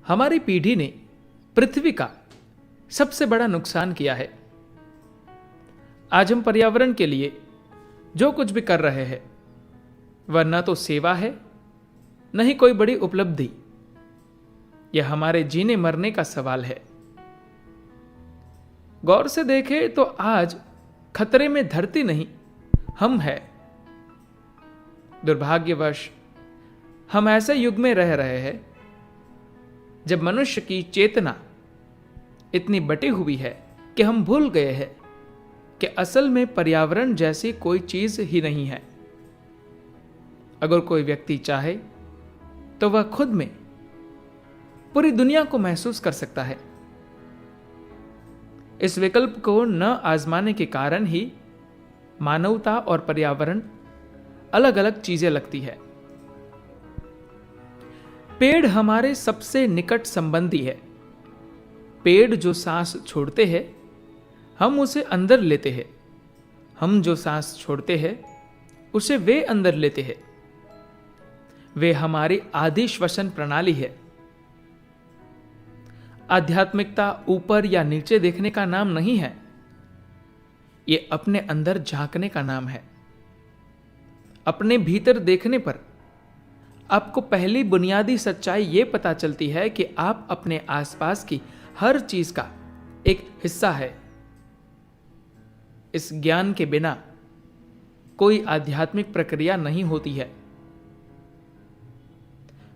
हमारी पीढ़ी ने पृथ्वी का सबसे बड़ा नुकसान किया है। आज हम पर्यावरण के लिए जो कुछ भी कर रहे हैं वह न तो सेवा है, न ही कोई बड़ी उपलब्धि। यह हमारे जीने मरने का सवाल है। गौर से देखें तो आज खतरे में धरती नहीं, हम हैं। दुर्भाग्यवश हम ऐसे युग में रह रहे हैं जब मनुष्य की चेतना इतनी बटी हुई है कि हम भूल गए हैं कि असल में पर्यावरण जैसी कोई चीज ही नहीं है। अगर कोई व्यक्ति चाहे तो वह खुद में पूरी दुनिया को महसूस कर सकता है। इस विकल्प को न आजमाने के कारण ही मानवता और पर्यावरण अलग अलग चीजें लगती है। पेड़ हमारे सबसे निकट संबंधी है। पेड़ जो सांस छोड़ते हैं हम उसे अंदर लेते हैं, हम जो सांस छोड़ते हैं उसे वे अंदर लेते हैं। वे हमारी आदि श्वसन प्रणाली है। आध्यात्मिकता ऊपर या नीचे देखने का नाम नहीं है, यह अपने अंदर झांकने का नाम है। अपने भीतर देखने पर आपको पहली बुनियादी सच्चाई यह पता चलती है कि आप अपने आसपास की हर चीज का एक हिस्सा है। इस ज्ञान के बिना कोई आध्यात्मिक प्रक्रिया नहीं होती है।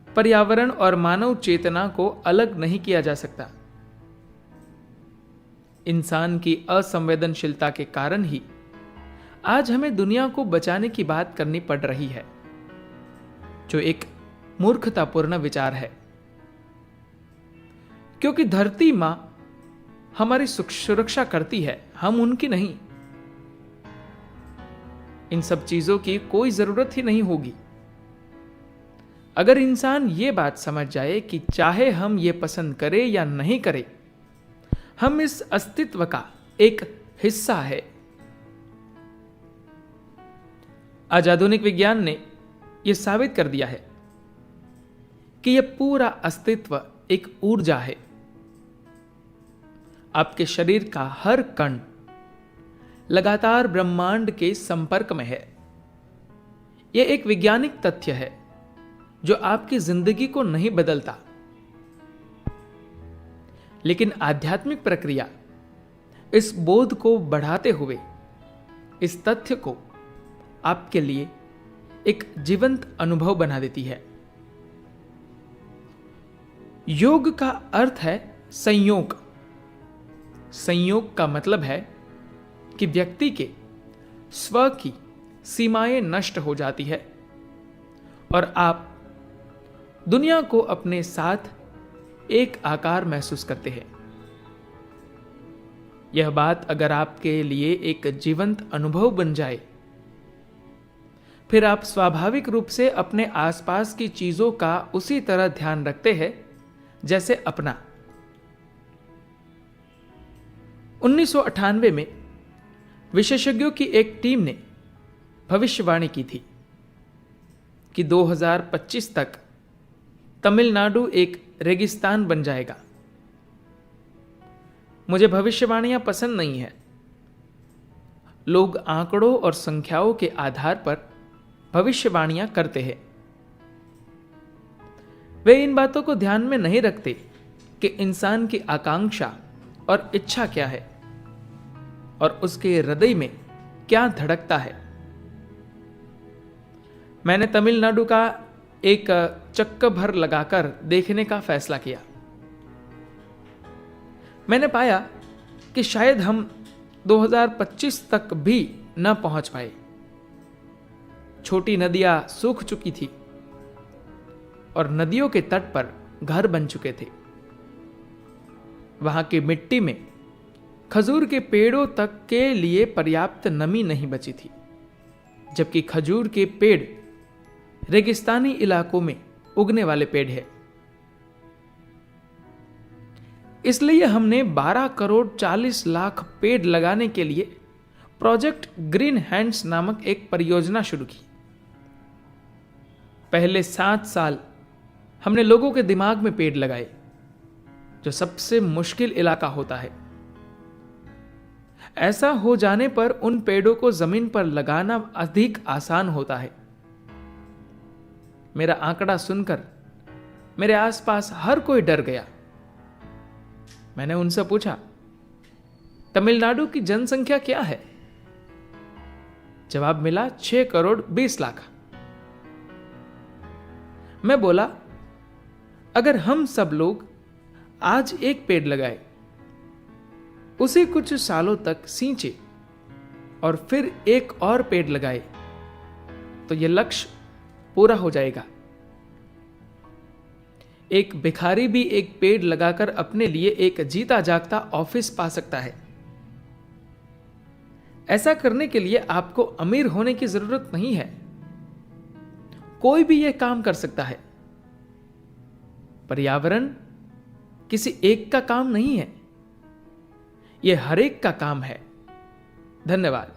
पर्यावरण और मानव चेतना को अलग नहीं किया जा सकता। इंसान की असंवेदनशीलता के कारण ही आज हमें दुनिया को बचाने की बात करनी पड़ रही है, जो एक मूर्खतापूर्ण विचार है। क्योंकि धरती मां हमारी सुरक्षा करती है, हम उनकी नहीं। इन सब चीजों की कोई जरूरत ही नहीं होगी अगर इंसान ये बात समझ जाए कि चाहे हम ये पसंद करें या नहीं करें, हम इस अस्तित्व का एक हिस्सा है। आज आधुनिक विज्ञान ने यह साबित कर दिया है कि यह पूरा अस्तित्व एक ऊर्जा है। आपके शरीर का हर कण लगातार ब्रह्मांड के संपर्क में है। यह एक वैज्ञानिक तथ्य है जो आपकी जिंदगी को नहीं बदलता, लेकिन आध्यात्मिक प्रक्रिया इस बोध को बढ़ाते हुए इस तथ्य को आपके लिए एक जीवंत अनुभव बना देती है। योग का अर्थ है संयोग। संयोग का मतलब है कि व्यक्ति के स्व की सीमाएं नष्ट हो जाती है और आप दुनिया को अपने साथ एक आकार महसूस करते हैं। यह बात अगर आपके लिए एक जीवंत अनुभव बन जाए, फिर आप स्वाभाविक रूप से अपने आसपास की चीजों का उसी तरह ध्यान रखते हैं जैसे अपना। 1998 में विशेषज्ञों की एक टीम ने भविष्यवाणी की थी कि 2025 तक तमिलनाडु एक रेगिस्तान बन जाएगा। मुझे भविष्यवाणियां पसंद नहीं है। लोग आंकड़ों और संख्याओं के आधार पर भविष्यवाणियां करते हैं। वे इन बातों को ध्यान में नहीं रखते कि इंसान की आकांक्षा और इच्छा क्या है और उसके हृदय में क्या धड़कता है। मैंने तमिलनाडु का एक चक्कर भर लगाकर देखने का फैसला किया। मैंने पाया कि शायद हम 2025 तक भी न पहुंच पाए। छोटी नदियां सूख चुकी थी और नदियों के तट पर घर बन चुके थे। वहां की मिट्टी में खजूर के पेड़ों तक के लिए पर्याप्त नमी नहीं बची थी, जबकि खजूर के पेड़ रेगिस्तानी इलाकों में उगने वाले पेड़ है। इसलिए हमने 12 करोड़ 40 लाख पेड़ लगाने के लिए प्रोजेक्ट ग्रीन हैंड्स नामक एक परियोजना शुरू की। पहले 7 साल हमने लोगों के दिमाग में पेड़ लगाए, जो सबसे मुश्किल इलाका होता है। ऐसा हो जाने पर उन पेड़ों को जमीन पर लगाना अधिक आसान होता है। मेरा आंकड़ा सुनकर मेरे आसपास हर कोई डर गया। मैंने उनसे पूछा, तमिलनाडु की जनसंख्या क्या है? जवाब मिला 6 करोड़ 20 लाख। मैं बोला, अगर हम सब लोग आज एक पेड़ लगाए, उसे कुछ सालों तक सींचे और फिर एक और पेड़ लगाए, तो यह लक्ष्य पूरा हो जाएगा। एक भिखारी भी एक पेड़ लगाकर अपने लिए एक जीता जागता ऑफिस पा सकता है। ऐसा करने के लिए आपको अमीर होने की जरूरत नहीं है। कोई भी यह काम कर सकता है। पर्यावरण किसी एक का काम नहीं है, यह हर एक का काम है। धन्यवाद।